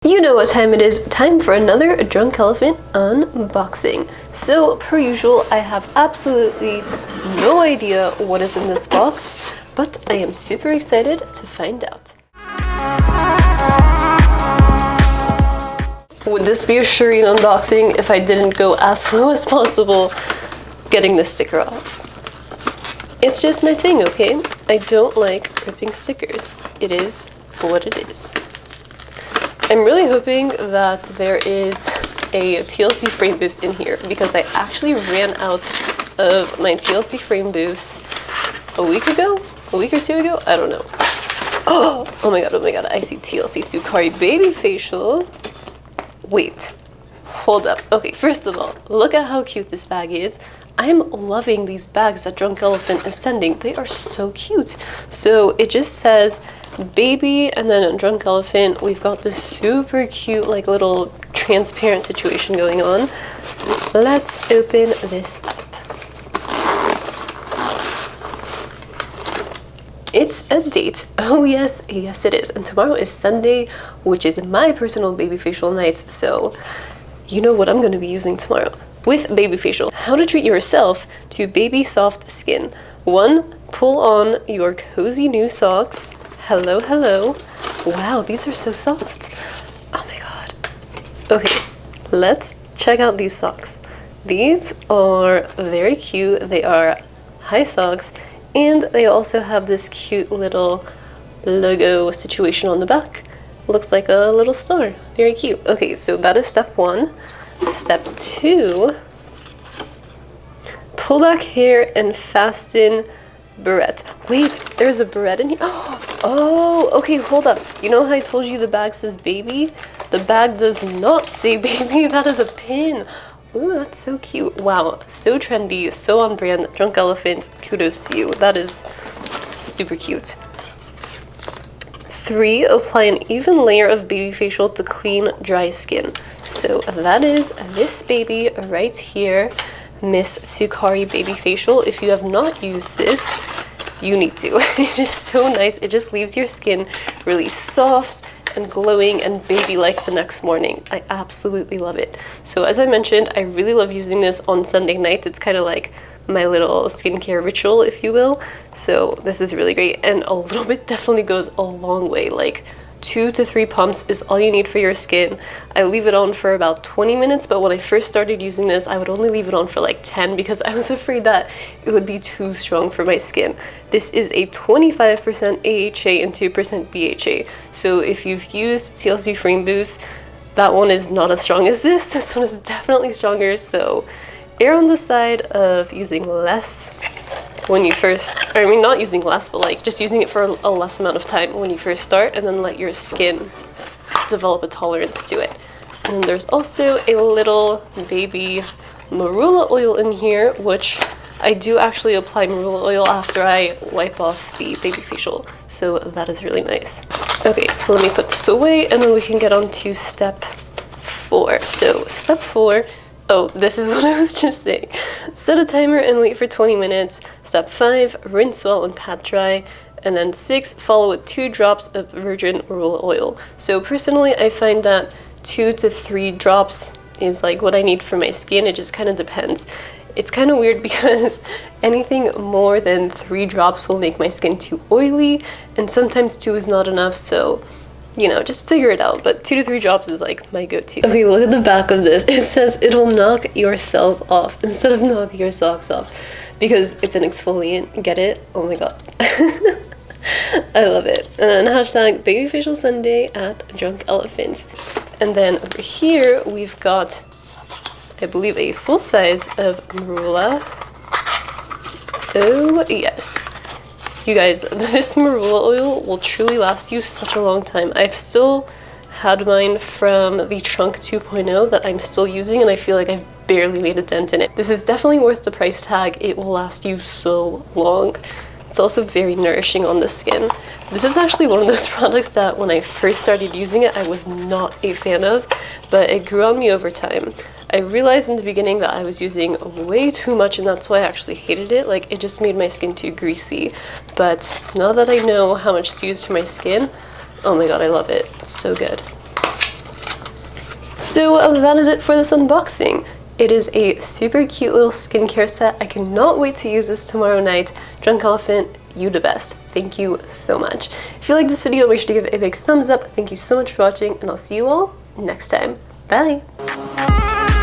You know what time it is. Time for another Drunk Elephant unboxing. So, per usual, I have absolutely no idea what is in this box, but I am super excited to find out. Would this be a Shireen unboxing if I didn't go as slow as possible getting the sticker off? It's just my thing, okay? I don't like ripping stickers. It is what it is. I'm really hoping that there is a TLC frame boost in here because I actually ran out of my TLC frame boost a week or two ago? I don't know. Oh my god, I see TLC Sukari Babyfacial. Wait, hold up. Okay, first of all, look at how cute this bag is. I'm loving these bags that Drunk Elephant is sending. They are so cute. So it just says baby, and then on Drunk Elephant, we've got this super cute, like, little transparent situation going on. Let's open this up. It's a date. Oh yes, yes it is. And tomorrow is Sunday, which is my personal baby facial night. So you know what I'm going to be using tomorrow with Babyfacial. How to treat yourself to baby soft skin. 1, pull on your cozy new socks. Hello, hello. Wow, these are so soft. Oh my god. Okay, let's check out these socks. These are very cute. They are high socks, and they also have this cute little logo situation on the back. Looks like a little star. Very cute. Okay, so that is step 1. Step 2, pull back hair and fasten barrette. Wait, there's a barrette in here? Oh, okay, hold up. You know how I told you the bag says baby? The bag does not say baby. That is a pin. Ooh, that's so cute. Wow, so trendy, so on brand. Drunk Elephant, kudos to you. That is super cute. 3, apply an even layer of Babyfacial to clean dry skin. So that is this baby right here, Miss Sukari Babyfacial. If you have not used this, you need to. It is so nice. It just leaves your skin really soft and glowing and baby-like the next morning. I absolutely love it. So as I mentioned, I really love using this on Sunday nights. It's kind of like my little skincare ritual, if you will. So this is really great, and a little bit definitely goes a long way. Like 2 to 3 pumps is all you need for your skin. I leave it on for about 20 minutes, but when I first started using this, I would only leave it on for like 10 because I was afraid that it would be too strong for my skin. This is a 25% AHA and 2% BHA. So if you've used TLC Frame Boost, that one is not as strong as this. This one is definitely stronger, so err on the side of using less when you first, I mean not using less, but like just using it for a less amount of time when you first start, and then let your skin develop a tolerance to it. And then there's also a little baby Marula Oil in here, which I do actually apply Marula Oil after I wipe off the baby facial, so that is really nice. Okay, let me put this away and then we can get on to step 4. So step 4, oh, this is what I was just saying. Set a timer and wait for 20 minutes. Step 5, rinse well and pat dry. And then 6, follow with 2 drops of virgin marula oil. So personally, I find that 2 to 3 drops is like what I need for my skin. It just kind of depends. It's kind of weird because anything more than 3 drops will make my skin too oily, and sometimes 2 is not enough, so you know, just figure it out. But 2 to 3 drops is like my go-to. Okay, look at the back of this. It says it'll knock your cells off instead of knock your socks off, because it's an exfoliant. Get it? Oh my god. I love it. And then hashtag Babyfacial Sunday at Drunk Elephant. And then over here we've got, I believe, a full size of Marula. Oh yes. You guys, this Marula oil will truly last you such a long time. I've still had mine from the Trunk 2.0 that I'm still using, and I feel like I've barely made a dent in it. This is definitely worth the price tag. It will last you so long. It's also very nourishing on the skin. This is actually one of those products that when I first started using it, I was not a fan of, but it grew on me over time. I realized in the beginning that I was using way too much, and that's why I actually hated it. Like, it just made my skin too greasy. But now that I know how much to use for my skin, oh my god, I love it. It's so good. So that is it for this unboxing. It is a super cute little skincare set. I cannot wait to use this tomorrow night. Drunk Elephant, you the best. Thank you so much. If you like this video, make sure to give it a big thumbs up. Thank you so much for watching, and I'll see you all next time. Bye!